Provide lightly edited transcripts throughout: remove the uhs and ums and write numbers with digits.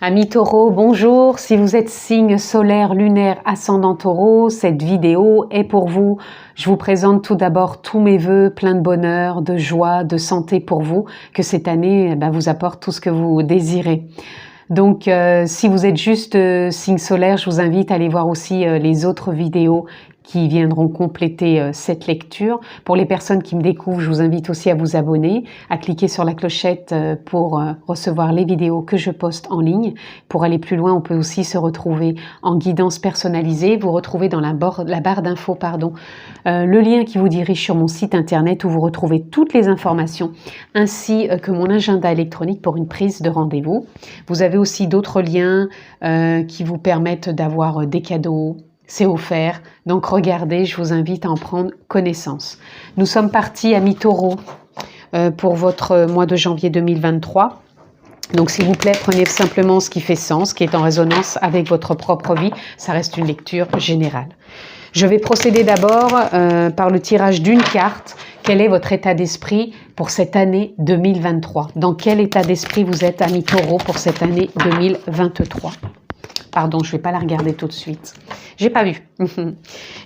Amis taureaux, bonjour. Si vous êtes signe solaire, lunaire, ascendant taureau, cette vidéo est pour vous. Je vous présente tout d'abord tous mes vœux, plein de bonheur, de joie, de santé pour vous. Que cette année vous apporte tout ce que vous désirez. Donc, si vous êtes juste signe solaire, je vous invite à aller voir aussi les autres vidéos qui viendront compléter cette lecture. Pour les personnes qui me découvrent, je vous invite aussi à vous abonner, à cliquer sur la clochette pour recevoir les vidéos que je poste en ligne. Pour aller plus loin, on peut aussi se retrouver en guidance personnalisée. Vous retrouvez dans la barre d'infos le lien qui vous dirige sur mon site internet où vous retrouvez toutes les informations ainsi que mon agenda électronique pour une prise de rendez-vous. Vous avez aussi d'autres liens qui vous permettent d'avoir des cadeaux. C'est offert, donc regardez, je vous invite à en prendre connaissance. Nous sommes partis, amis taureaux, pour votre mois de janvier 2023. Donc s'il vous plaît, prenez simplement ce qui fait sens, qui est en résonance avec votre propre vie. Ça reste une lecture générale. Je vais procéder d'abord par le tirage d'une carte. Quel est votre état d'esprit pour cette année 2023? Dans quel état d'esprit vous êtes, amis taureaux, pour cette année 2023? Pardon, je ne vais pas la regarder tout de suite. J'ai pas vu.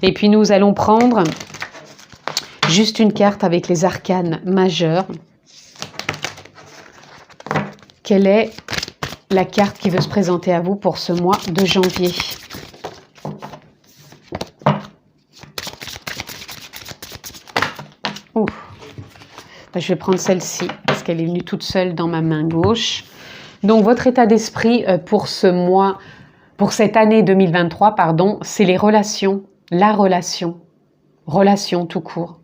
Et puis nous allons prendre juste une carte avec les arcanes majeurs. Quelle est la carte qui veut se présenter à vous pour ce mois de janvier? Ouh. Je vais prendre celle-ci parce qu'elle est venue toute seule dans ma main gauche. Donc votre état d'esprit pour ce mois, pour cette année 2023, pardon, c'est les relations, la relation tout court.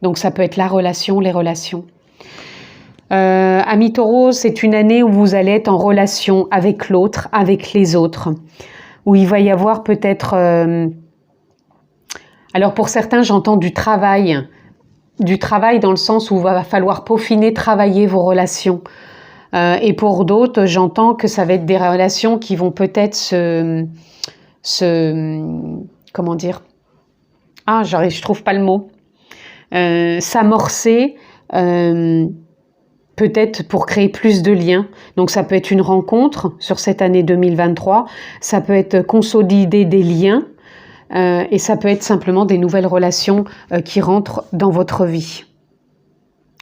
Donc ça peut être la relation, les relations. Amis taureaux, c'est une année où vous allez être en relation avec l'autre, avec les autres, où il va y avoir peut-être... Alors pour certains, j'entends du travail dans le sens où il va falloir peaufiner, travailler vos relations. Et pour d'autres, j'entends que ça va être des relations qui vont peut-être comment dire? Ah, je trouve pas le mot. S'amorcer, peut-être pour créer plus de liens. Donc ça peut être une rencontre sur cette année 2023. Ça peut être consolider des liens. Et ça peut être simplement des nouvelles relations qui rentrent dans votre vie.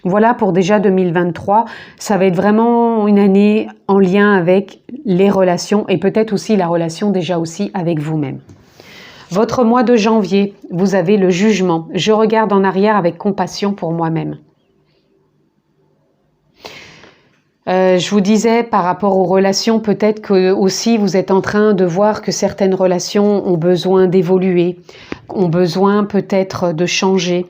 Voilà pour déjà 2023, ça va être vraiment une année en lien avec les relations et peut-être aussi la relation déjà aussi avec vous-même. Votre mois de janvier, vous avez le jugement. Je regarde en arrière avec compassion pour moi-même. Je vous disais par rapport aux relations, peut-être que aussi vous êtes en train de voir que certaines relations ont besoin d'évoluer, ont besoin peut-être de changer.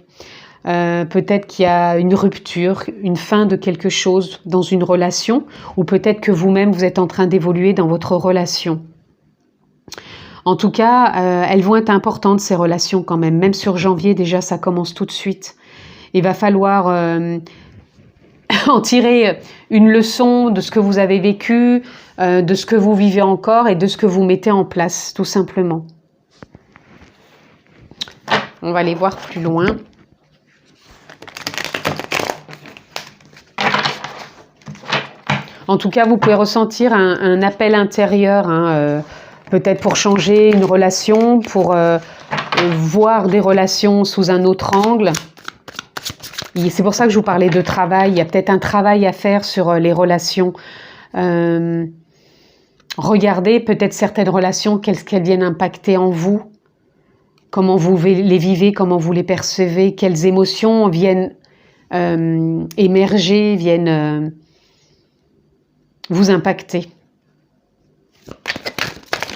Peut-être qu'il y a une rupture, une fin de quelque chose dans une relation, ou peut-être que vous-même vous êtes en train d'évoluer dans votre relation. En tout cas, elles vont être importantes ces relations quand même sur janvier déjà ça commence tout de suite. Il va falloir en tirer une leçon de ce que vous avez vécu, de ce que vous vivez encore et de ce que vous mettez en place tout simplement. On va aller voir plus loin. En tout cas, vous pouvez ressentir un appel intérieur, peut-être pour changer une relation, pour voir des relations sous un autre angle. C'est pour ça que je vous parlais de travail. Il y a peut-être un travail à faire sur les relations. Regardez peut-être certaines relations, qu'est-ce qu'elles viennent impacter en vous, comment vous les vivez, comment vous les percevez, quelles émotions viennent émerger, viennent... vous impacter.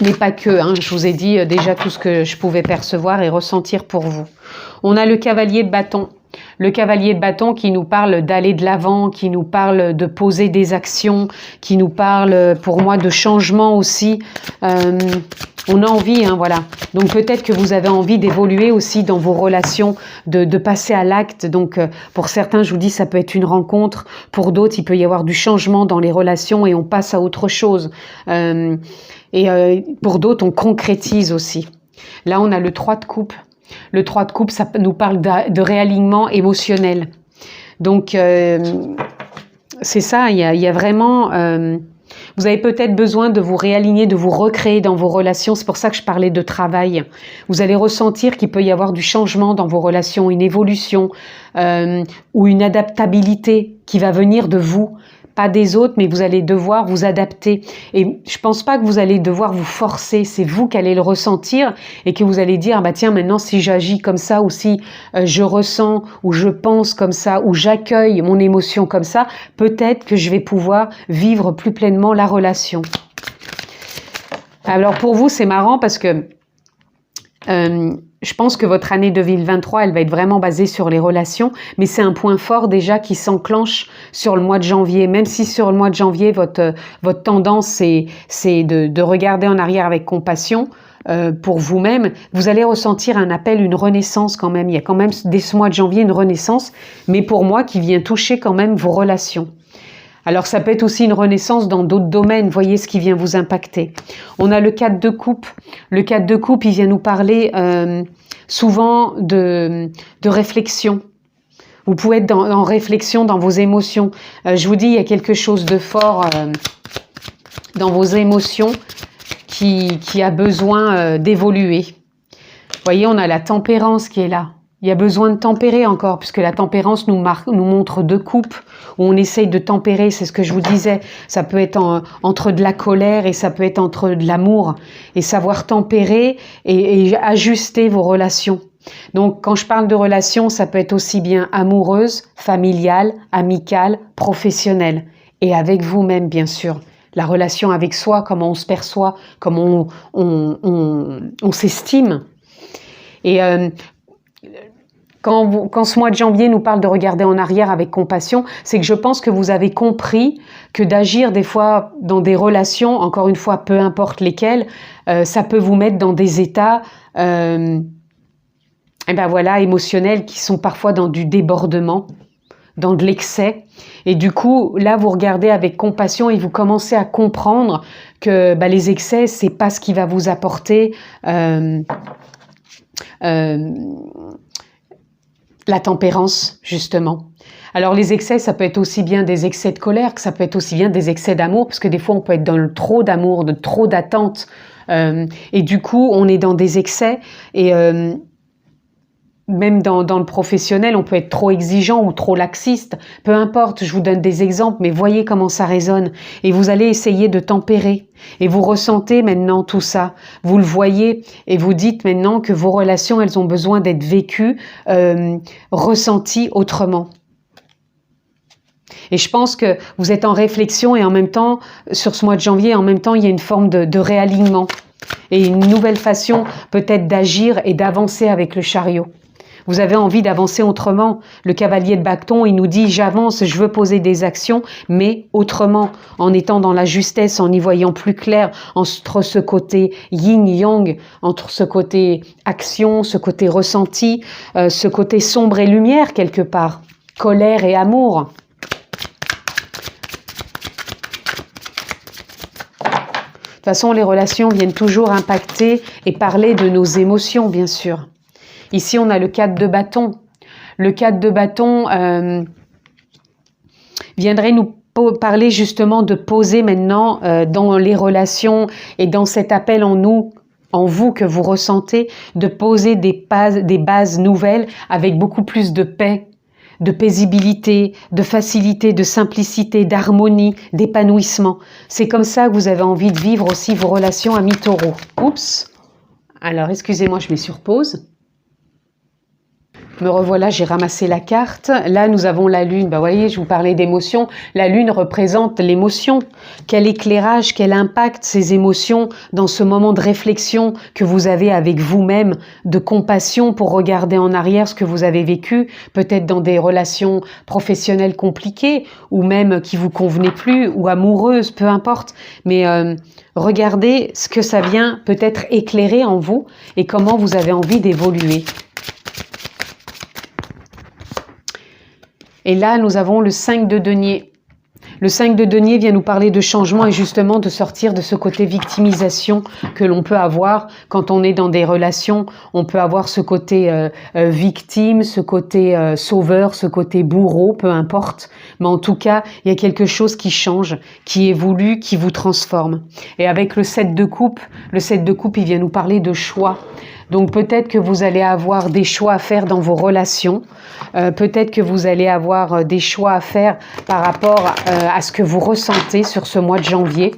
Mais pas que, je vous ai dit déjà tout ce que je pouvais percevoir et ressentir pour vous. On a le cavalier de bâton. Le cavalier de bâton qui nous parle d'aller de l'avant, qui nous parle de poser des actions, qui nous parle pour moi de changement aussi. On a envie, voilà. Donc peut-être que vous avez envie d'évoluer aussi dans vos relations, de passer à l'acte. Donc pour certains, je vous dis, ça peut être une rencontre. Pour d'autres, il peut y avoir du changement dans les relations et on passe à autre chose. Pour d'autres, on concrétise aussi. Là, on a le 3 de coupe. Le 3 de coupe, ça nous parle de réalignement émotionnel. Donc, c'est ça, il y a vraiment... Vous avez peut-être besoin de vous réaligner, de vous recréer dans vos relations. C'est pour ça que je parlais de travail. Vous allez ressentir qu'il peut y avoir du changement dans vos relations, une évolution ou une adaptabilité qui va venir de vous. Pas des autres, mais vous allez devoir vous adapter. Et je pense pas que vous allez devoir vous forcer, c'est vous qui allez le ressentir et que vous allez dire, ah bah tiens, maintenant si j'agis comme ça ou si je ressens ou je pense comme ça ou j'accueille mon émotion comme ça, peut-être que je vais pouvoir vivre plus pleinement la relation. Alors pour vous, c'est marrant parce que je pense que votre année 2023, elle va être vraiment basée sur les relations, mais c'est un point fort déjà qui s'enclenche sur le mois de janvier. Même si sur le mois de janvier, votre tendance, c'est de regarder en arrière avec compassion pour vous-même, vous allez ressentir un appel, une renaissance quand même. Il y a quand même, dès ce mois de janvier, une renaissance, mais pour moi, qui vient toucher quand même vos relations. Alors ça peut être aussi une renaissance dans d'autres domaines, voyez ce qui vient vous impacter. On a le 4 de coupe. Le 4 de coupe, il vient nous parler souvent de réflexion. Vous pouvez être en réflexion dans vos émotions. Je vous dis, il y a quelque chose de fort dans vos émotions qui a besoin d'évoluer. Vous voyez, on a la tempérance qui est là. Il y a besoin de tempérer encore, puisque la tempérance nous montre deux coupes où on essaye de tempérer, c'est ce que je vous disais. Ça peut être entre de la colère et ça peut être entre de l'amour. Et savoir tempérer et ajuster vos relations. Donc, quand je parle de relations, ça peut être aussi bien amoureuse, familiale, amicale, professionnelle. Et avec vous-même, bien sûr. La relation avec soi, comment on se perçoit, comment on s'estime. Et quand ce mois de janvier nous parle de regarder en arrière avec compassion, c'est que je pense que vous avez compris que d'agir des fois dans des relations, encore une fois, peu importe lesquelles, ça peut vous mettre dans des états émotionnels qui sont parfois dans du débordement, dans de l'excès. Et du coup, là, vous regardez avec compassion et vous commencez à comprendre que les excès, c'est pas ce qui va vous apporter la tempérance, justement. Alors, les excès, ça peut être aussi bien des excès de colère que ça peut être aussi bien des excès d'amour, parce que des fois, on peut être dans le trop d'amour, de trop d'attente. Et du coup, on est dans des excès. Et même dans le professionnel, on peut être trop exigeant ou trop laxiste. Peu importe, je vous donne des exemples, mais voyez comment ça résonne. Et vous allez essayer de tempérer. Et vous ressentez maintenant tout ça. Vous le voyez et vous dites maintenant que vos relations, elles ont besoin d'être vécues, ressenties autrement. Et je pense que vous êtes en réflexion et en même temps, sur ce mois de janvier, en même temps, il y a une forme de réalignement. Et une nouvelle façon peut-être d'agir et d'avancer avec le chariot. Vous avez envie d'avancer autrement. Le cavalier de bâton, il nous dit « j'avance, je veux poser des actions, mais autrement, en étant dans la justesse, en y voyant plus clair, entre ce côté yin-yang, entre ce côté action, ce côté ressenti, ce côté sombre et lumière quelque part, colère et amour. » De toute façon, les relations viennent toujours impacter et parler de nos émotions, bien sûr. Ici, on a le 4 de bâton. Le 4 de bâton viendrait nous parler justement de poser maintenant dans les relations et dans cet appel en nous, en vous que vous ressentez, de poser des bases nouvelles avec beaucoup plus de paix, de paisibilité, de facilité, de simplicité, d'harmonie, d'épanouissement. C'est comme ça que vous avez envie de vivre aussi vos relations amis taureaux. Oups. Alors, excusez-moi, je mets sur pause. Me revoilà, j'ai ramassé la carte. Là, nous avons la lune. Vous voyez, je vous parlais d'émotions. La lune représente l'émotion. Quel éclairage, quel impact ces émotions dans ce moment de réflexion que vous avez avec vous-même, de compassion pour regarder en arrière ce que vous avez vécu, peut-être dans des relations professionnelles compliquées ou même qui vous convenaient plus ou amoureuses, peu importe. Mais regardez ce que ça vient peut-être éclairer en vous et comment vous avez envie d'évoluer. Et là, nous avons le 5 de denier. Le 5 de denier vient nous parler de changement et justement de sortir de ce côté victimisation que l'on peut avoir quand on est dans des relations. On peut avoir ce côté victime, ce côté sauveur, ce côté bourreau, peu importe. Mais en tout cas, il y a quelque chose qui change, qui évolue, qui vous transforme. Et avec le 7 de coupe, il vient nous parler de choix. Donc peut-être que vous allez avoir des choix à faire dans vos relations, peut-être que vous allez avoir des choix à faire par rapport à ce que vous ressentez sur ce mois de janvier.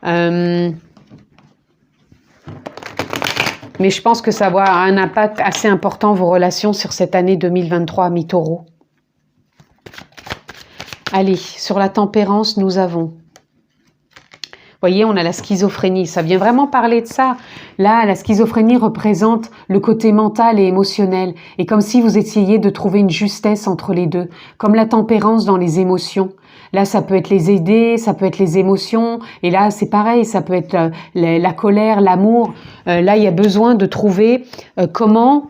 Mais je pense que ça va avoir un impact assez important vos relations sur cette année 2023, amis taureaux. Allez, sur la tempérance, nous avons... Vous voyez, on a la schizophrénie, ça vient vraiment parler de ça. Là, la schizophrénie représente le côté mental et émotionnel. Et comme si vous essayiez de trouver une justesse entre les deux. Comme la tempérance dans les émotions. Là, ça peut être les idées, ça peut être les émotions. Et là, c'est pareil, ça peut être la colère, l'amour. Là, il y a besoin de trouver comment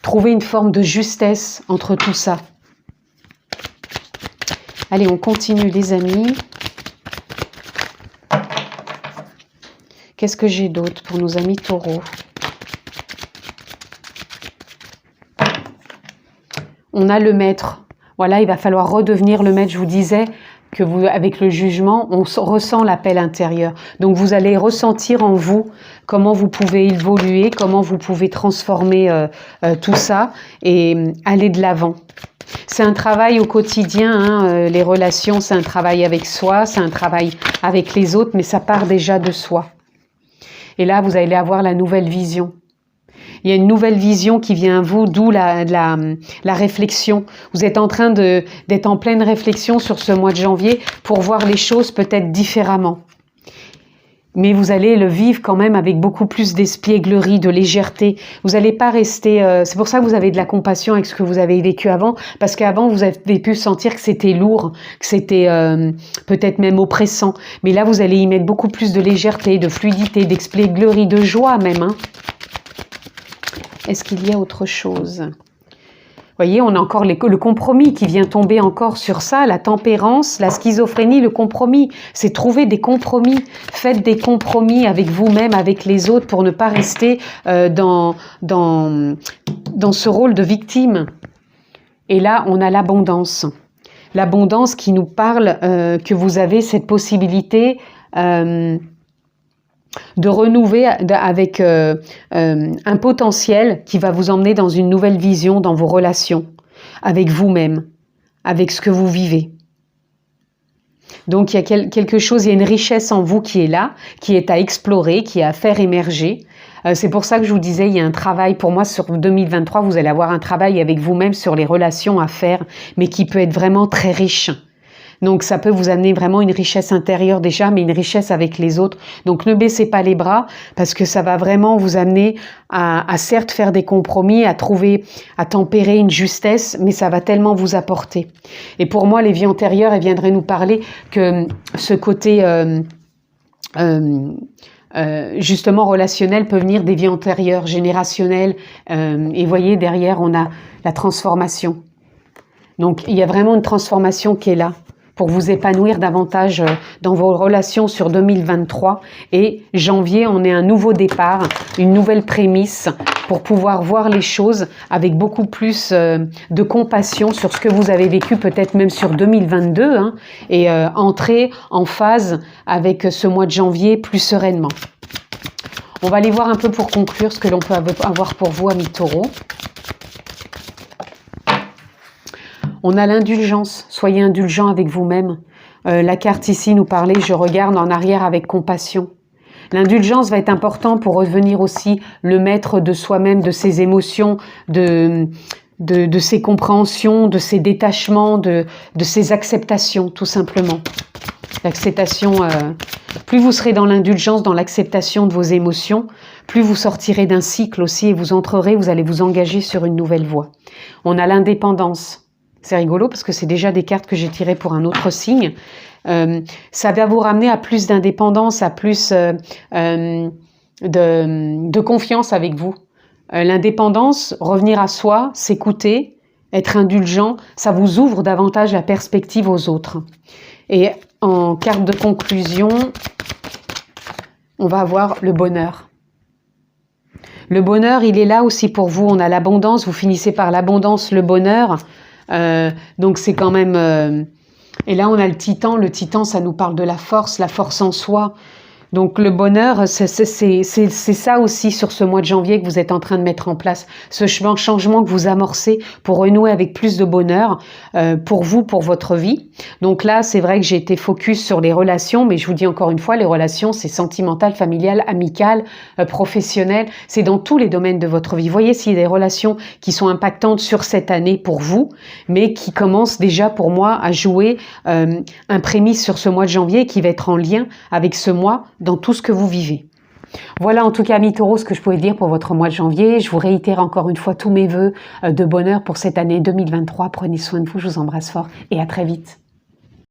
trouver une forme de justesse entre tout ça. Allez, on continue les amis. Qu'est-ce que j'ai d'autre pour nos amis taureaux? On a le maître. Voilà, il va falloir redevenir le maître. Je vous disais que vous, avec le jugement, on ressent l'appel intérieur. Donc, vous allez ressentir en vous comment vous pouvez évoluer, comment vous pouvez transformer tout ça et aller de l'avant. C'est un travail au quotidien, hein, les relations, c'est un travail avec soi, c'est un travail avec les autres, mais ça part déjà de soi. Et là, vous allez avoir la nouvelle vision. Il y a une nouvelle vision qui vient à vous, d'où la réflexion. Vous êtes en train d'être en pleine réflexion sur ce mois de janvier pour voir les choses peut-être différemment. Mais vous allez le vivre quand même avec beaucoup plus d'espièglerie, de légèreté. Vous n'allez pas rester... c'est pour ça que vous avez de la compassion avec ce que vous avez vécu avant, parce qu'avant, vous avez pu sentir que c'était lourd, que c'était peut-être même oppressant. Mais là, vous allez y mettre beaucoup plus de légèreté, de fluidité, d'espièglerie, de joie même. Hein. Est-ce qu'il y a autre chose ? Vous voyez, on a encore le compromis qui vient tomber encore sur ça, la tempérance, la schizophrénie, le compromis. C'est trouver des compromis. Faites des compromis avec vous-même, avec les autres, pour ne pas rester dans ce rôle de victime. Et là, on a l'abondance. L'abondance qui nous parle que vous avez cette possibilité de renouveler avec un potentiel qui va vous emmener dans une nouvelle vision dans vos relations, avec vous-même, avec ce que vous vivez. Donc il y a quelque chose, il y a une richesse en vous qui est là, qui est à explorer, qui est à faire émerger. C'est pour ça que je vous disais, il y a un travail, pour moi sur 2023, vous allez avoir un travail avec vous-même sur les relations à faire, mais qui peut être vraiment très riche. Donc ça peut vous amener vraiment une richesse intérieure déjà, mais une richesse avec les autres. Donc ne baissez pas les bras, parce que ça va vraiment vous amener à certes faire des compromis, à tempérer une justesse, mais ça va tellement vous apporter. Et pour moi, les vies antérieures, elles viendraient nous parler que ce côté justement relationnel peut venir des vies antérieures, générationnelles. Et voyez, derrière, on a la transformation. Donc il y a vraiment une transformation qui est là, pour vous épanouir davantage dans vos relations sur 2023. Et janvier, on est un nouveau départ, une nouvelle prémisse pour pouvoir voir les choses avec beaucoup plus de compassion sur ce que vous avez vécu, peut-être même sur 2022, hein, et entrer en phase avec ce mois de janvier plus sereinement. On va aller voir un peu pour conclure ce que l'on peut avoir pour vous, amis taureaux. On a l'indulgence, soyez indulgents avec vous-même. La carte ici nous parlait, je regarde en arrière avec compassion. L'indulgence va être important pour redevenir aussi le maître de soi-même, de ses émotions, de ses compréhensions, de ses détachements, de ses acceptations, tout simplement. L'acceptation, plus vous serez dans l'indulgence, dans l'acceptation de vos émotions, plus vous sortirez d'un cycle aussi et vous entrerez, vous allez vous engager sur une nouvelle voie. On a l'indépendance. C'est rigolo parce que c'est déjà des cartes que j'ai tirées pour un autre signe. Ça va vous ramener à plus d'indépendance, à plus de confiance avec vous. L'indépendance, revenir à soi, s'écouter, Être indulgent, ça vous ouvre davantage la perspective aux autres. Et en carte de conclusion, on va avoir le bonheur. Le bonheur, il est là aussi pour vous. On a l'abondance, vous finissez par l'abondance, le bonheur. Donc c'est quand même... Et là, on a le titan. Le titan, ça nous parle de la force en soi. Donc le bonheur, c'est ça aussi sur ce mois de janvier que vous êtes en train de mettre en place. Ce changement que vous amorcez pour renouer avec plus de bonheur pour vous, pour votre vie. Donc là, c'est vrai que j'ai été focus sur les relations, mais je vous dis encore une fois, les relations, c'est sentimental, familial, amical, professionnel. C'est dans tous les domaines de votre vie. Voyez s'il y a des relations qui sont impactantes sur cette année pour vous, mais qui commencent déjà pour moi à jouer un prémisse sur ce mois de janvier qui va être en lien avec ce mois dans tout ce que vous vivez. Voilà en tout cas, amis taureaux, ce que je pouvais dire pour votre mois de janvier. Je vous réitère encore une fois tous mes vœux de bonheur pour cette année 2023. Prenez soin de vous, je vous embrasse fort et à très vite.